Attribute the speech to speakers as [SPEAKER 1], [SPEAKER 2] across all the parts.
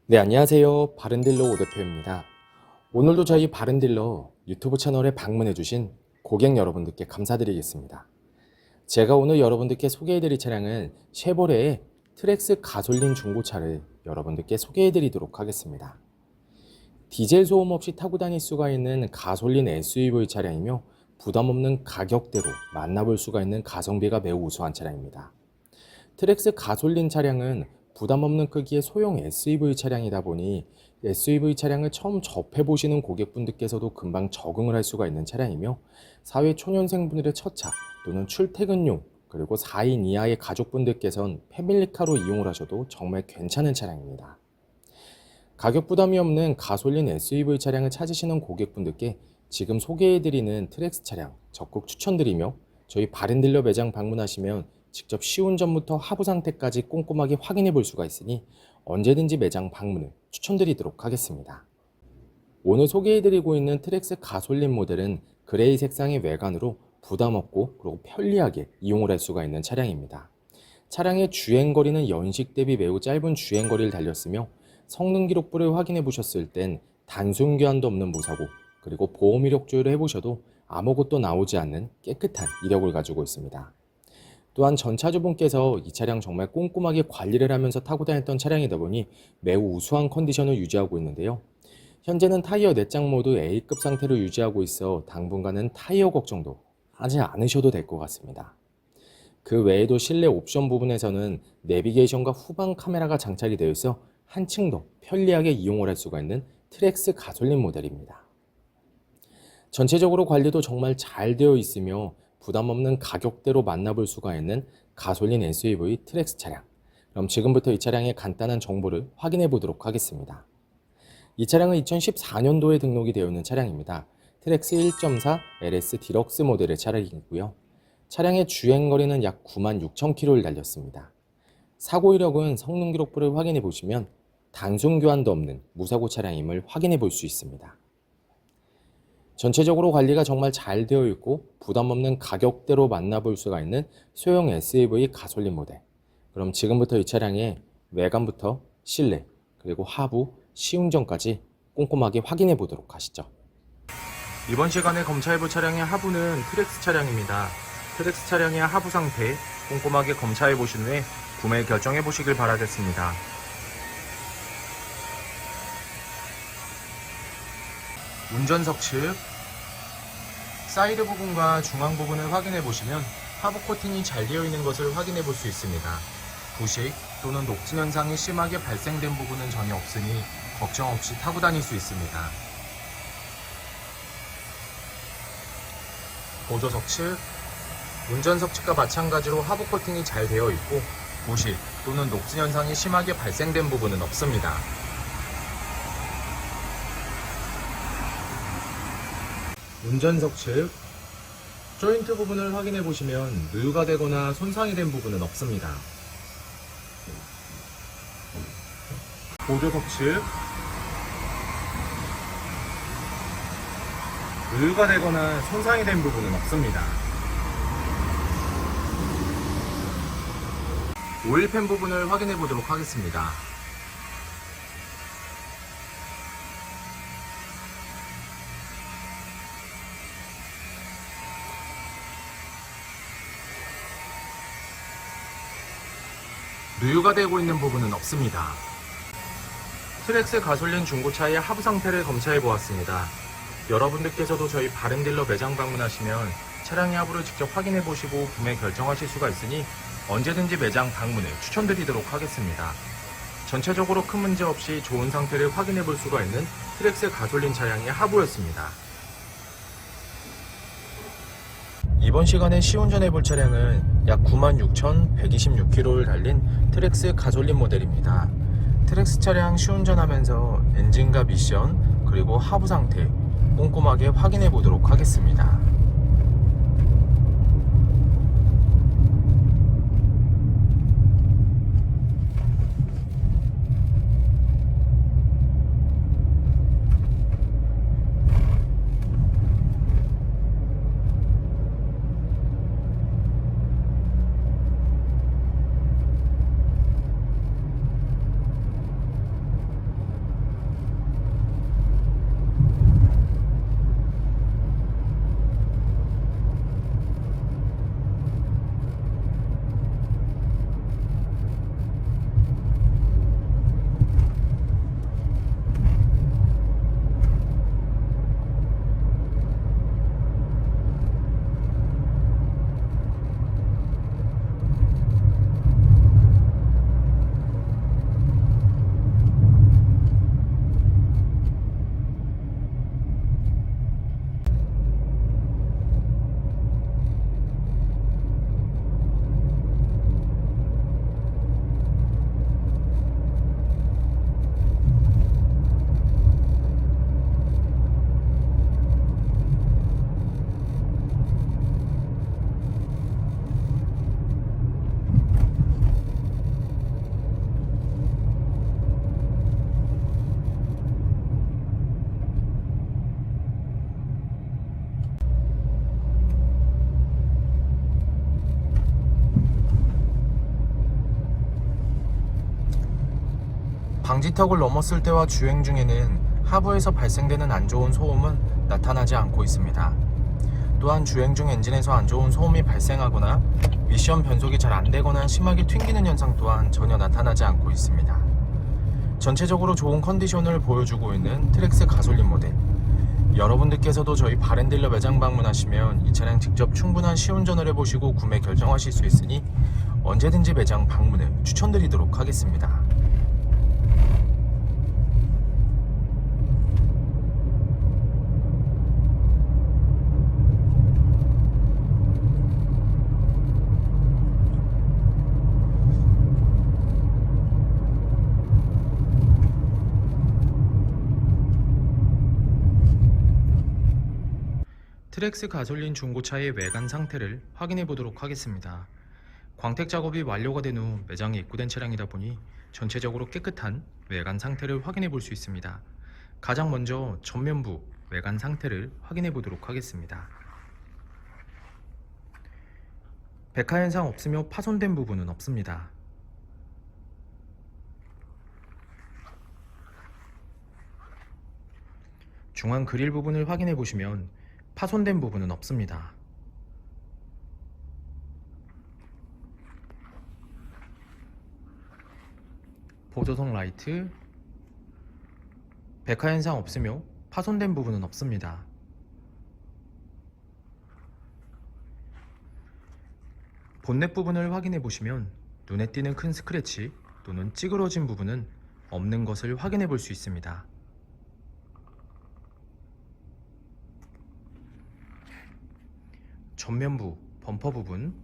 [SPEAKER 1] 네, 안녕하세요. 바른딜러 오 대표입니다. 오늘도 저희 바른딜러 유튜브 채널에 방문해주신 고객 여러분들께 감사드리겠습니다. 제가 오늘 여러분들께 소개해드릴 차량은 쉐보레의 트랙스 가솔린 중고차를 여러분들께 소개해드리도록 하겠습니다. 디젤 소음 없이 타고 다닐 수가 있는 가솔린 SUV 차량이며 부담 없는 가격대로 만나볼 수가 있는 가성비가 매우 우수한 차량입니다. 트랙스 가솔린 차량은 부담 없는 크기의 소형 SUV 차량이다 보니 SUV 차량을 처음 접해보시는 고객분들께서도 금방 적응을 할 수가 있는 차량이며 사회 초년생분들의 첫 차 또는 출퇴근용 그리고 4인 이하의 가족분들께선 패밀리카로 이용을 하셔도 정말 괜찮은 차량입니다. 가격 부담이 없는 가솔린 SUV 차량을 찾으시는 고객분들께 지금 소개해드리는 트랙스 차량 적극 추천드리며 저희 바른딜러 매장 방문하시면 직접 시운전부터 하부 상태까지 꼼꼼하게 확인해 볼 수가 있으니 언제든지 매장 방문을 추천드리도록 하겠습니다. 오늘 소개해드리고 있는 트랙스 가솔린 모델은 그레이 색상의 외관으로 부담 없고 그리고 편리하게 이용을 할 수가 있는 차량입니다. 차량의 주행거리는 연식 대비 매우 짧은 주행거리를 달렸으며 성능 기록부를 확인해 보셨을 땐 단순 교환도 없는 무사고 그리고 보험 이력 조회를 해보셔도 아무것도 나오지 않는 깨끗한 이력을 가지고 있습니다. 또한 전 차주분께서 이 차량 정말 꼼꼼하게 관리를 하면서 타고 다녔던 차량이다 보니 매우 우수한 컨디션을 유지하고 있는데요. 현재는 타이어 내장 모두 A급 상태로 유지하고 있어 당분간은 타이어 걱정도 하지 않으셔도 될 것 같습니다. 그 외에도 실내 옵션 부분에서는 내비게이션과 후방 카메라가 장착이 되어 있어 한층 더 편리하게 이용을 할 수가 있는 트랙스 가솔린 모델입니다. 전체적으로 관리도 정말 잘 되어 있으며 부담 없는 가격대로 만나볼 수가 있는 가솔린 SUV 트랙스 차량. 그럼 지금부터 이 차량의 간단한 정보를 확인해 보도록 하겠습니다. 이 차량은 2014년도에 등록이 되어 있는 차량입니다. 트랙스 1.4 LS 디럭스 모델의 차량이고요. 차량의 주행거리는 약 96,000km를 달렸습니다. 사고 이력은 성능 기록부를 확인해 보시면 단순 교환도 없는 무사고 차량임을 확인해 볼 수 있습니다. 전체적으로 관리가 정말 잘 되어 있고 부담 없는 가격대로 만나볼 수가 있는 소형 SUV 가솔린 모델. 그럼 지금부터 이 차량의 외관부터 실내 그리고 하부, 시운전까지 꼼꼼하게 확인해 보도록 하시죠. 이번 시간에 검차해볼 차량의 하부는 트랙스 차량입니다. 트랙스 차량의 하부 상태 꼼꼼하게 검차해 보신 후에 구매 결정해 보시길 바라겠습니다. 운전석 측 사이드 부분과 중앙 부분을 확인해 보시면 하부 코팅이 잘 되어 있는 것을 확인해 볼 수 있습니다. 부식 또는 녹슨 현상이 심하게 발생된 부분은 전혀 없으니 걱정 없이 타고 다닐 수 있습니다. 보조석 측 운전석 측과 마찬가지로 하부 코팅이 잘 되어 있고 부식 또는 녹슨 현상이 심하게 발생된 부분은 없습니다. 운전석 측 조인트 부분을 확인해 보시면 누유가 되거나 손상이 된 부분은 없습니다. 보조석 측 누유가 되거나 손상이 된 부분은 없습니다. 오일팬 부분을 확인해 보도록 하겠습니다. 누유가 되고 있는 부분은 없습니다. 트랙스 가솔린 중고차의 하부 상태를 검사해 보았습니다. 여러분들께서도 저희 바른딜러 매장 방문하시면 차량의 하부를 직접 확인해 보시고 구매 결정하실 수가 있으니 언제든지 매장 방문을 추천드리도록 하겠습니다. 전체적으로 큰 문제 없이 좋은 상태를 확인해 볼 수가 있는 트랙스 가솔린 차량의 하부였습니다. 이번 시간에 시운전해 볼 차량은 약 96,126km를 달린 트랙스 가솔린 모델입니다. 트랙스 차량 시운전하면서 엔진과 미션 그리고 하부 상태 꼼꼼하게 확인해 보도록 하겠습니다. 방지턱을 넘었을 때와 주행 중에는 하부에서 발생되는 안 좋은 소음은 나타나지 않고 있습니다. 또한 주행 중 엔진에서 안 좋은 소음이 발생하거나 미션 변속이 잘 안되거나 심하게 튕기는 현상 또한 전혀 나타나지 않고 있습니다. 전체적으로 좋은 컨디션을 보여주고 있는 트랙스 가솔린 모델, 여러분들께서도 저희 바렌딜러 매장 방문하시면 이 차량 직접 충분한 시운전을 해보시고 구매 결정하실 수 있으니 언제든지 매장 방문을 추천드리도록 하겠습니다. 트랙스 가솔린 중고차의 외관 상태를 확인해 보도록 하겠습니다. 광택 작업이 완료가 된 후 매장에 입고된 차량이다 보니 전체적으로 깨끗한 외관 상태를 확인해 볼 수 있습니다. 가장 먼저 전면부 외관 상태를 확인해 보도록 하겠습니다. 백화 현상 없으며 파손된 부분은 없습니다. 중앙 그릴 부분을 확인해 보시면 파손된 부분은 없습니다. 보조석 라이트, 백화 현상 없으며 파손된 부분은 없습니다. 본넷 부분을 확인해 보시면 눈에 띄는 큰 스크래치 또는 찌그러진 부분은 없는 것을 확인해 볼 수 있습니다. 전면부 범퍼 부분,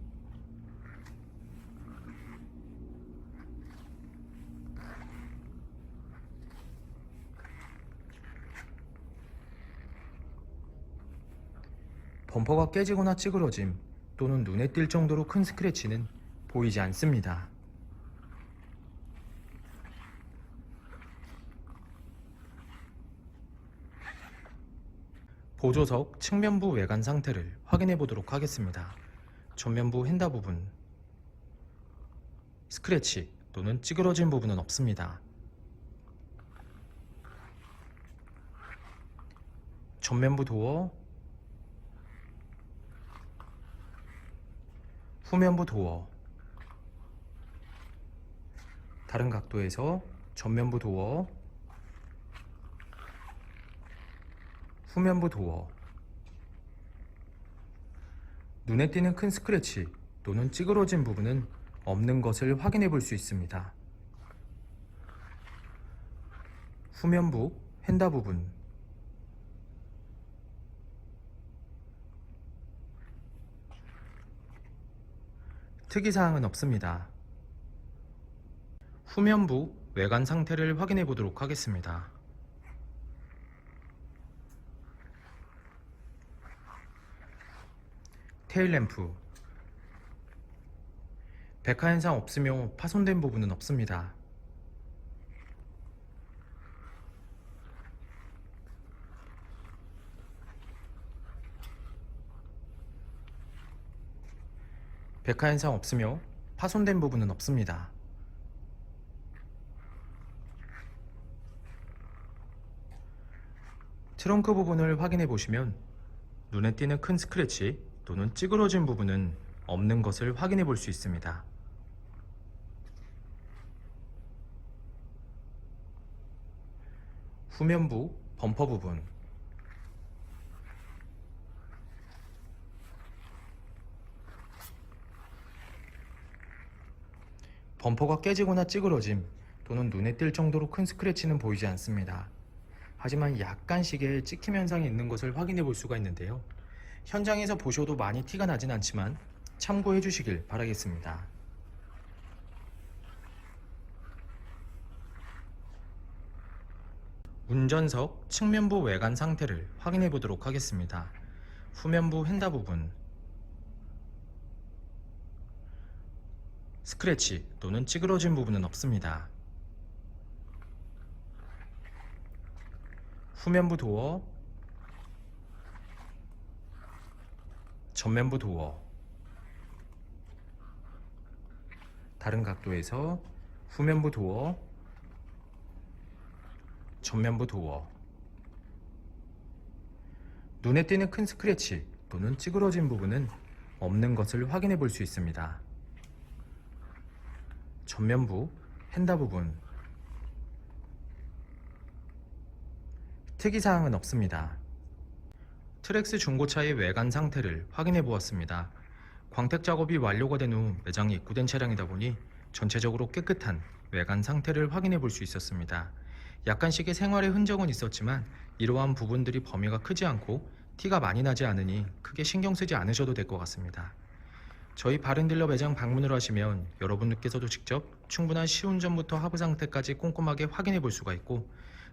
[SPEAKER 1] 범퍼가 깨지거나 찌그러짐 또는 눈에 띌 정도로 큰 스크래치는 보이지 않습니다. 보조석 측면부 외관 상태를 확인해 보도록 하겠습니다. 전면부 휀다 부분, 스크래치 또는 찌그러진 부분은 없습니다. 전면부 도어, 후면부 도어, 다른 각도에서 전면부 도어, 후면부 도어, 눈에 띄는 큰 스크래치 또는 찌그러진 부분은 없는 것을 확인해 볼 수 있습니다. 후면부 휀다 부분, 특이사항은 없습니다. 후면부 외관 상태를 확인해 보도록 하겠습니다. 테일램프, 백화 현상 없으며 파손된 부분은 없습니다. 백화 현상 없으며 파손된 부분은 없습니다. 트렁크 부분을 확인해 보시면 눈에 띄는 큰 스크래치 또는 찌그러진 부분은 없는 것을 확인해 볼 수 있습니다. 후면부 범퍼 부분, 범퍼가 깨지거나 찌그러짐 또는 눈에 띌 정도로 큰 스크래치는 보이지 않습니다. 하지만 약간씩의 찍힘 현상이 있는 것을 확인해 볼 수가 있는데요. 현장에서 보셔도 많이 티가 나진 않지만 참고해 주시길 바라겠습니다. 운전석 측면부 외관 상태를 확인해 보도록 하겠습니다. 후면부 휀다 부분, 스크래치 또는 찌그러진 부분은 없습니다. 후면부 도어, 전면부 도어, 다른 각도에서 후면부 도어, 전면부 도어, 눈에 띄는 큰 스크래치 또는 찌그러진 부분은 없는 것을 확인해 볼 수 있습니다. 전면부 휀다 부분, 특이사항은 없습니다. 트랙스 중고차의 외관 상태를 확인해 보았습니다. 광택 작업이 완료가 된 후 매장에 입고된 차량이다 보니 전체적으로 깨끗한 외관 상태를 확인해 볼 수 있었습니다. 약간씩의 생활의 흔적은 있었지만 이러한 부분들이 범위가 크지 않고 티가 많이 나지 않으니 크게 신경 쓰지 않으셔도 될 것 같습니다. 저희 바른딜러 매장 방문을 하시면 여러분들께서도 직접 충분한 시운전부터 하부 상태까지 꼼꼼하게 확인해 볼 수가 있고,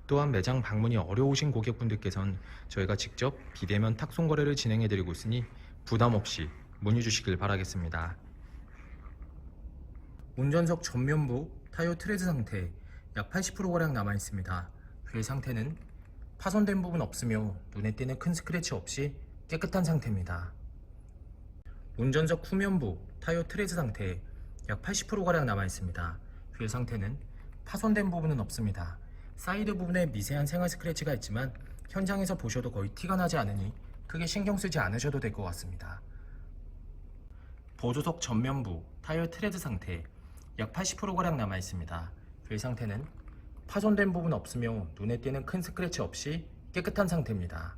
[SPEAKER 1] 또한 매장 방문이 어려우신 고객분들께선 저희가 직접 비대면 탁송 거래를 진행해 드리고 있으니 부담 없이 문의 주시길 바라겠습니다. 운전석 전면부 타이어 트레드 상태 약 80%가량 남아 있습니다. 휠 상태는 파손된 부분 없으며 눈에 띄는 큰 스크래치 없이 깨끗한 상태입니다. 운전석 후면부 타이어 트레드 상태 약 80%가량 남아 있습니다. 휠 상태는 파손된 부분은 없습니다. 사이드 부분에 미세한 생활 스크래치가 있지만 현장에서 보셔도 거의 티가 나지 않으니 크게 신경 쓰지 않으셔도 될 것 같습니다. 보조석 전면부 타이어 트레드 상태 약 80%가량 남아 있습니다. 휠 상태는 파손된 부분 없으며 눈에 띄는 큰 스크래치 없이 깨끗한 상태입니다.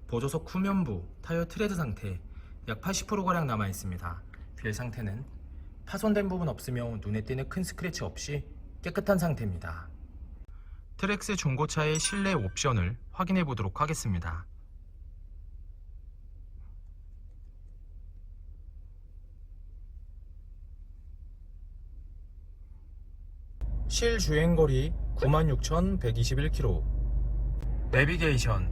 [SPEAKER 1] 보조석 후면부 타이어 트레드 상태 약 80%가량 남아 있습니다. 휠 상태는 파손된 부분 없으며 눈에 띄는 큰 스크래치 없이 깨끗한 상태입니다. 트랙스 중고차의 실내 옵션을 확인해 보도록 하겠습니다. 실 주행거리 96,121km, 내비게이션,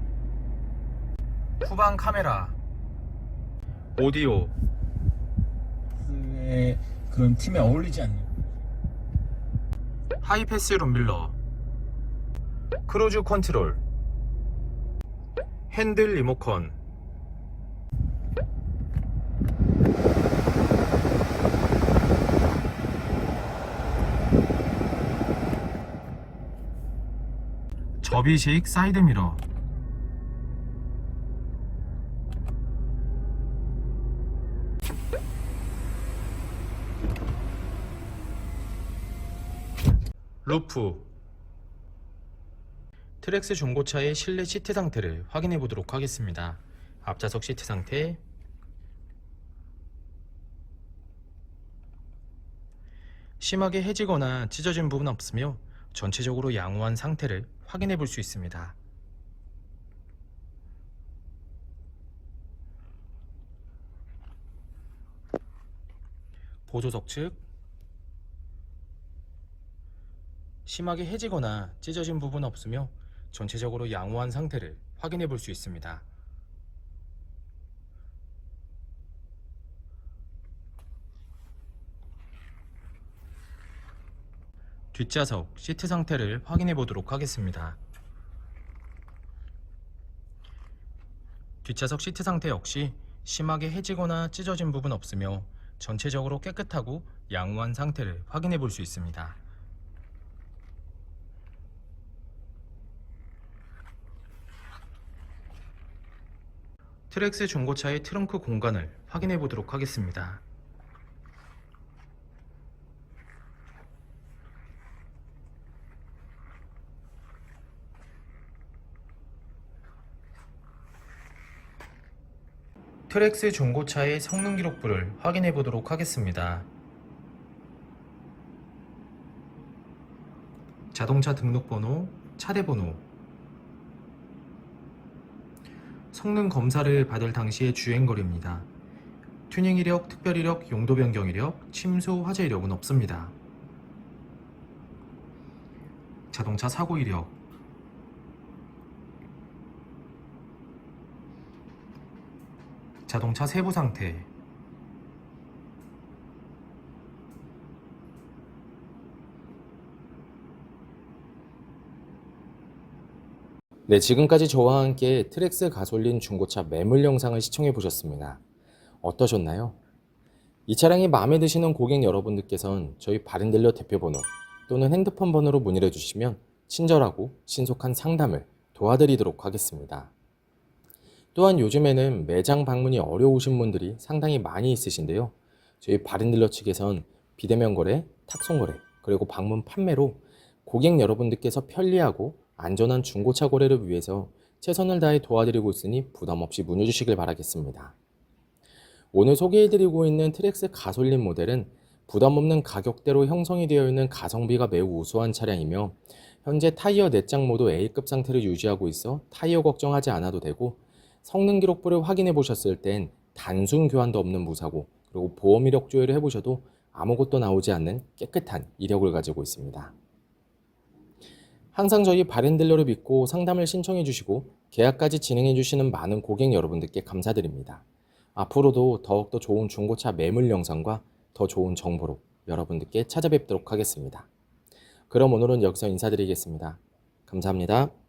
[SPEAKER 1] 후방 카메라, 오디오,
[SPEAKER 2] 그런 팀에 어울리지 않는
[SPEAKER 1] 하이패스 룸밀러, 크루즈 컨트롤, 핸들 리모컨, 접이식 사이드미러, 루프. 트랙스 중고차의 실내 시트 상태를 확인해 보도록 하겠습니다. 앞좌석 시트 상태, 심하게 해지거나 찢어진 부분 없으며 전체적으로 양호한 상태를 확인해 볼 수 있습니다. 보조석 측, 심하게 해지거나 찢어진 부분 없으며 전체적으로 양호한 상태를 확인해 볼 수 있습니다. 뒷좌석 시트 상태를 확인해 보도록 하겠습니다. 뒷좌석 시트 상태 역시 심하게 해지거나 찢어진 부분 없으며 전체적으로 깨끗하고 양호한 상태를 확인해 볼 수 있습니다. 트랙스 중고차의 트렁크 공간을 확인해 보도록 하겠습니다. 트랙스 중고차의 성능 기록부를 확인해 보도록 하겠습니다. 자동차 등록번호, 차대번호, 성능 검사를 받을 당시의 주행거리입니다. 튜닝 이력, 특별 이력, 용도 변경 이력, 침수 화재 이력은 없습니다. 자동차 사고 이력, 자동차 세부 상태, 네, 지금까지 저와 함께 트랙스 가솔린 중고차 매물 영상을 시청해 보셨습니다. 어떠셨나요? 이 차량이 마음에 드시는 고객 여러분들께선 저희 바른딜러 대표번호 또는 핸드폰 번호로 문의를 해주시면 친절하고 신속한 상담을 도와드리도록 하겠습니다. 또한 요즘에는 매장 방문이 어려우신 분들이 상당히 많이 있으신데요. 저희 바른딜러 측에선 비대면 거래, 탁송 거래, 그리고 방문 판매로 고객 여러분들께서 편리하고 안전한 중고차 거래를 위해서 최선을 다해 도와드리고 있으니 부담 없이 문의 주시길 바라겠습니다. 오늘 소개해드리고 있는 트랙스 가솔린 모델은 부담 없는 가격대로 형성이 되어 있는 가성비가 매우 우수한 차량이며 현재 타이어 내장 모두 A급 상태를 유지하고 있어 타이어 걱정하지 않아도 되고 성능 기록부를 확인해 보셨을 땐 단순 교환도 없는 무사고 그리고 보험 이력 조회를 해보셔도 아무것도 나오지 않는 깨끗한 이력을 가지고 있습니다. 항상 저희 바른딜러를 믿고 상담을 신청해 주시고 계약까지 진행해 주시는 많은 고객 여러분들께 감사드립니다. 앞으로도 더욱더 좋은 중고차 매물 영상과 더 좋은 정보로 여러분들께 찾아뵙도록 하겠습니다. 그럼 오늘은 여기서 인사드리겠습니다. 감사합니다.